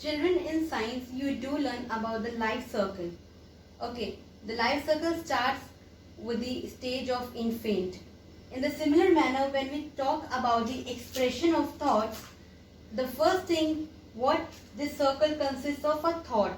Children, in science, you do learn about the life circle. Okay, the life circle starts with the stage of infant. In the similar manner, when we talk about the expression of thoughts, the first thing what this circle consists of a thought.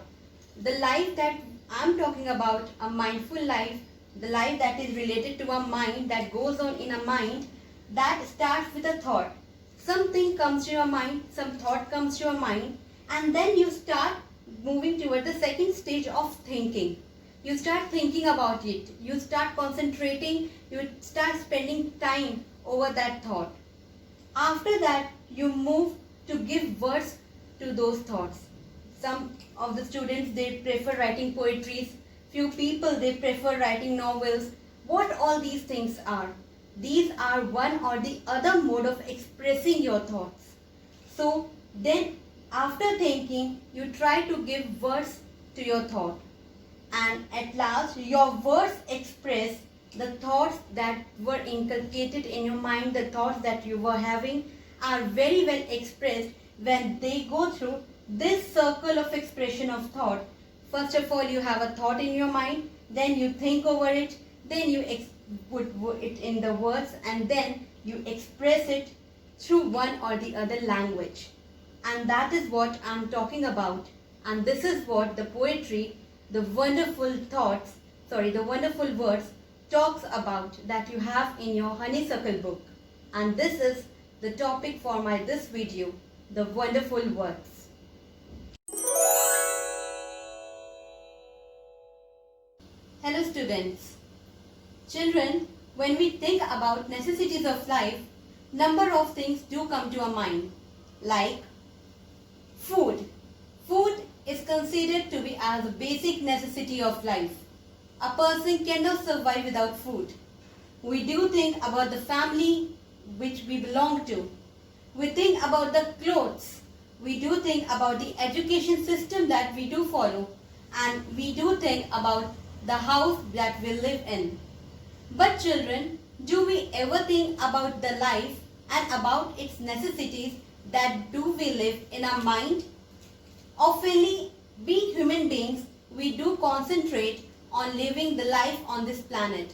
The life that I'm talking about, a mindful life, the life that is related to a mind, that goes on in a mind, that starts with a thought. Something comes to your mind, some thought comes to your mind, and then you start moving toward the second stage of thinking. You start thinking about it, you start concentrating, you start spending time over that thought. After that, you move to give words to those thoughts. Some of the students, they prefer writing poetries. Few people, they prefer writing novels. What all these things are? These are one or the other mode of expressing your thoughts. So then after thinking, you try to give words to your thought. And at last, your words express the thoughts that were inculcated in your mind, the thoughts that you were having are very well expressed when they go through this circle of expression of thought. First of all, you have a thought in your mind, then you think over it, then you put it in the words, and then you express it through one or the other language. And that is what I'm talking about. And this is what the poetry, the wonderful thoughts, the wonderful words talks about that you have in your honeysuckle book. And this is the topic for this video, the wonderful words. Hello students. Children, when we think about necessities of life, number of things do come to our mind, like food. Food is considered to be as a basic necessity of life. A person cannot survive without food. We do think about the family which we belong to. We think about the clothes. We do think about the education system that we do follow. And we do think about the house that we live in. But children, do we ever think about the life and about its necessities that do we live in our mind? Oftenly, being human beings, we do concentrate on living the life on this planet.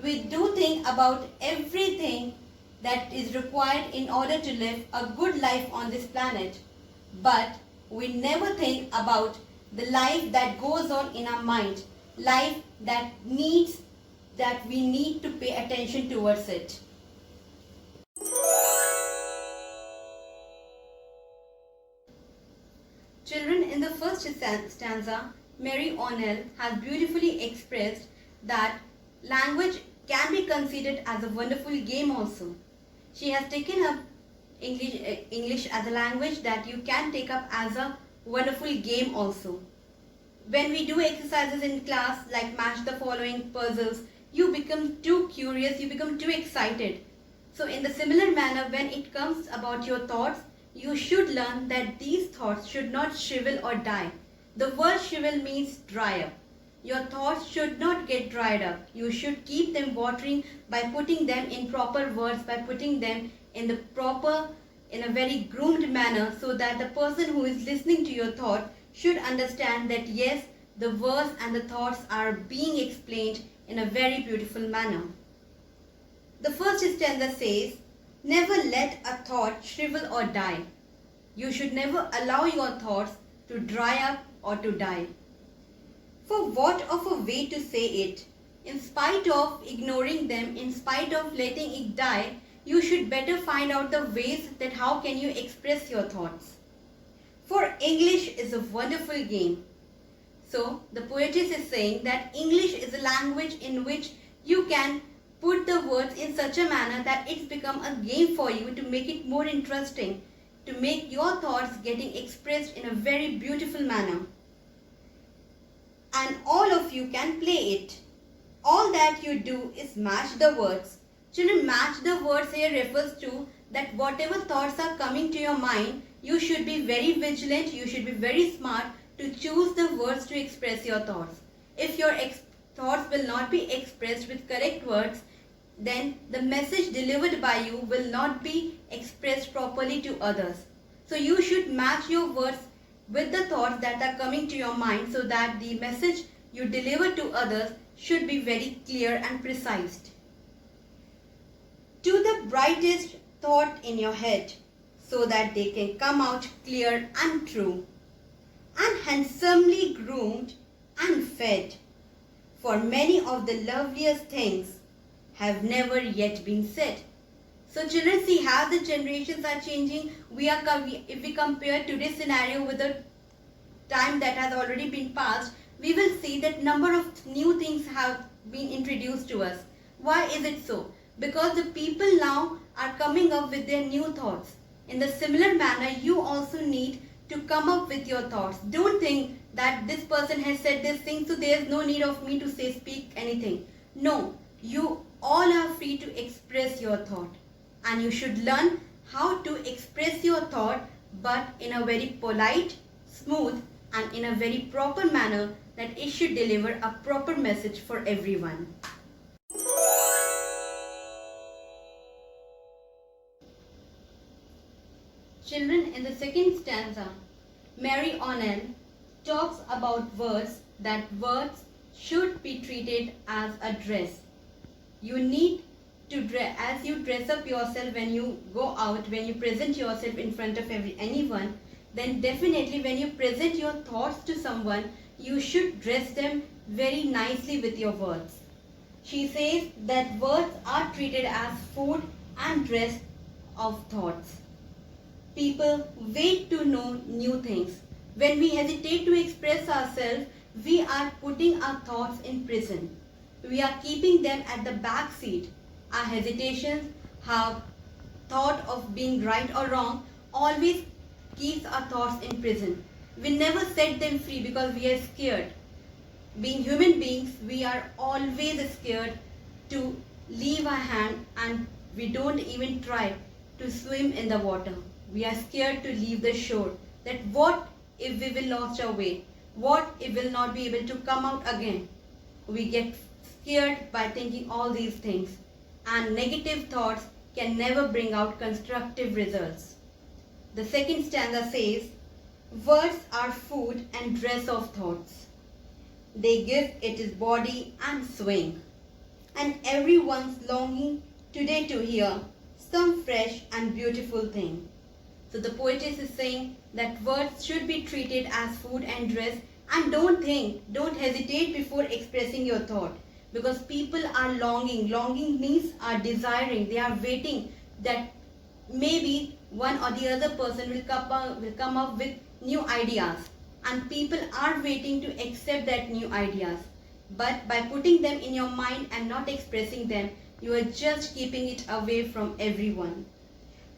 We do think about everything that is required in order to live a good life on this planet. But we never think about the life that goes on in our mind, life that we need to pay attention towards it. Children, in the first stanza, Mary O'Neill has beautifully expressed that language can be considered as a wonderful game also. She has taken up English as a language that you can take up as a wonderful game also. When we do exercises in class like match the following puzzles, you become too curious, you become too excited. So in the similar manner, when it comes about your thoughts, you should learn that these thoughts should not shrivel or die. The word shrivel means dry up. Your thoughts should not get dried up. You should keep them watering by putting them in proper words, by putting them in a very groomed manner, so that the person who is listening to your thought should understand that yes, the words and the thoughts are being explained in a very beautiful manner. The first stanza says, never let a thought shrivel or die. You should never allow your thoughts to dry up or to die. For what of a way to say it? In spite of ignoring them, in spite of letting it die, you should better find out the ways that how can you express your thoughts. For English is a wonderful game. So the poetess is saying that English is a language in which you can put the words in such a manner that it's become a game for you to make it more interesting, to make your thoughts getting expressed in a very beautiful manner. And all of you can play it. All that you do is match the words. Children, match the words here refers to that whatever thoughts are coming to your mind, you should be very vigilant, you should be very smart to choose the words to express your thoughts. If your thoughts will not be expressed with correct words, then the message delivered by you will not be expressed properly to others. So you should match your words with the thoughts that are coming to your mind so that the message you deliver to others should be very clear and precise. To the brightest thought in your head so that they can come out clear and true and handsomely groomed and fed. For many of the loveliest things have never yet been said. So children, see how the generations are changing. If we compare today's scenario with the time that has already been passed, we will see that number of new things have been introduced to us. Why is it so? Because the people now are coming up with their new thoughts. In the similar manner, you also need to come up with your thoughts. Don't think that this person has said this thing, so there is no need of me to speak anything. No, you all are free to express your thought. And you should learn how to express your thought, but in a very polite, smooth, and in a very proper manner that it should deliver a proper message for everyone. Children, in the second stanza, Mary Onnell talks about words, that words should be treated as a dress. You need to dress, as you dress up yourself when you go out, when you present yourself in front of anyone, then definitely when you present your thoughts to someone, you should dress them very nicely with your words. She says that words are treated as food and dress of thoughts. People wait to know new things. When we hesitate to express ourselves, we are putting our thoughts in prison. We are keeping them at the back seat. Our hesitations, our thought of being right or wrong, always keeps our thoughts in prison. We never set them free because we are scared. Being human beings, we are always scared to leave our hand, and we don't even try to swim in the water. We are scared to leave the shore. That what if we will lose our way? What if we will not be able to come out again? We get scared by thinking all these things. And negative thoughts can never bring out constructive results. The second stanza says, words are food and dress of thoughts. They give it its body and swing. And everyone's longing today to hear some fresh and beautiful thing. So the poetess is saying that words should be treated as food and dress, and don't hesitate before expressing your thought, because people are longing. Longing means are desiring. They are waiting that maybe one or the other person will come up with new ideas, and people are waiting to accept that new ideas. But by putting them in your mind and not expressing them, you are just keeping it away from everyone.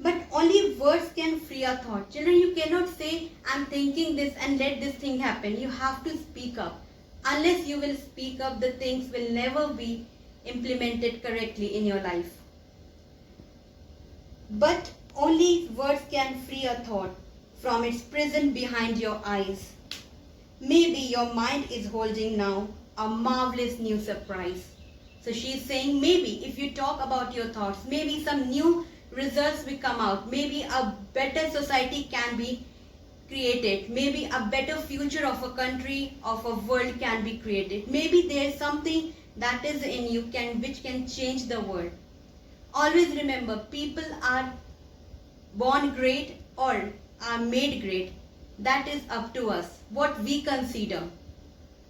But only words can free a thought. Children, you cannot say, I'm thinking this and let this thing happen. You have to speak up. Unless you will speak up, the things will never be implemented correctly in your life. But only words can free a thought from its prison behind your eyes. Maybe your mind is holding now a marvelous new surprise. So she is saying, maybe if you talk about your thoughts, maybe some new results will come out. Maybe a better society can be created. Maybe a better future of a country, of a world can be created. Maybe there is something that is in you which can change the world. Always remember, people are born great or are made great. That is up to us. What we consider.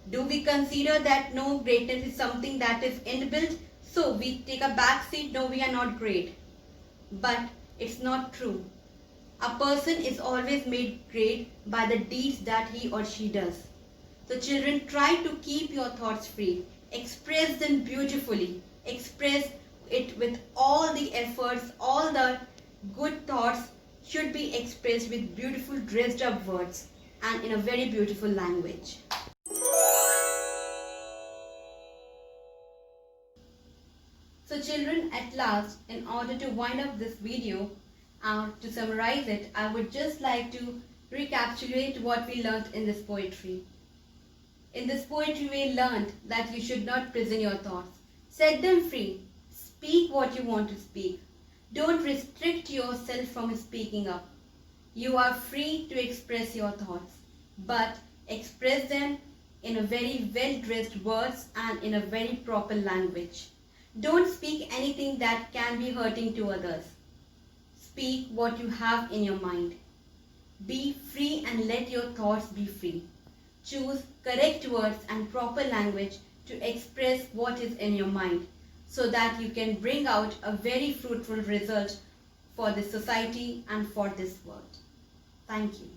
Do we consider that no, greatness is something that is inbuilt? So we take a back seat, no, we are not great. But it's not true. A person is always made great by the deeds that he or she does. So children, try to keep your thoughts free. Express them beautifully. Express it with all the efforts, all the good thoughts should be expressed with beautiful dressed up words and in a very beautiful language. So children, at last, in order to wind up this video, to summarize it, I would just like to recapitulate what we learnt in this poetry. In this poetry, we learned that you should not prison your thoughts. Set them free. Speak what you want to speak. Don't restrict yourself from speaking up. You are free to express your thoughts. but express them in a very well-dressed words and in a very proper language. Don't speak anything that can be hurting to others. Speak what you have in your mind. Be free and let your thoughts be free. Choose correct words and proper language to express what is in your mind so that you can bring out a very fruitful result for this society and for this world. Thank you.